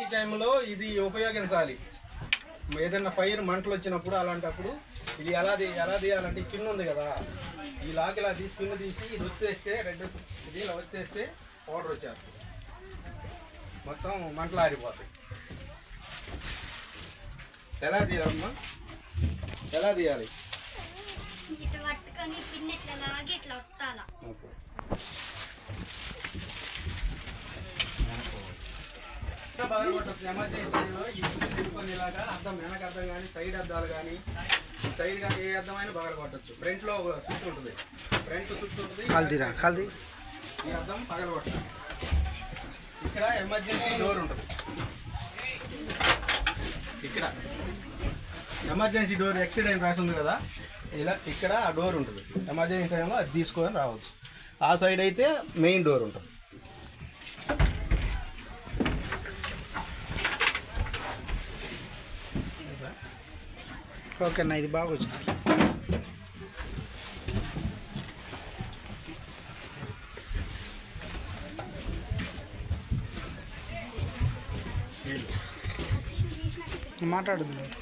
Emergency టైంలో ఇది ఉపయోగించాలి. ఏదైనా ఫైర్ మంటలు వచ్చినప్పుడు అలాంటప్పుడు ఇది ఎలా తీయాలంటే ఈ పిన్ ఉంది కదా, ఈ లాక్ ఇలా తీసి పిన్ తీసి ఇది ఒత్తేస్తే ఇది ఇలా ఒత్తేస్తే పౌడర్ వచ్చేస్తుంది, మొత్తం మంటలు ఆరిపోతాయి. ఎలా తీయాలమ్మా, ఎలా తీయాలి? ఓకే. పగల కొట్టచ్చు ఎమర్జెన్సీ టైంలో ఈ తీసుకొని ఇలాగా అద్దం వెనక అద్దం కానీ సైడ్ అద్దాలు కానీ సైడ్ కానీ ఏ అద్దమైనా పగల కొట్టచ్చు. ఫ్రంట్లో స్విచ్ ఉంటుంది, ఫ్రంట్ స్విచ్ ఉంటుంది, ఈ అద్దం పగల కొట్టాలి. ఇక్కడ ఎమర్జెన్సీ డోర్ ఉంటుంది, ఇక్కడ ఎమర్జెన్సీ డోర్ ఎక్సిట్ అని రాసి ఉంది కదా, ఇలా ఇక్కడ ఆ డోర్ ఉంటుంది. ఎమర్జెన్సీ టైంలో అది తీసుకొని రావచ్చు. ఆ సైడ్ అయితే మెయిన్ డోర్ ఉంటుంది. ఓకే అన్న, ఇది బాగా వచ్చింది. మాట్లాడుతున్నాను.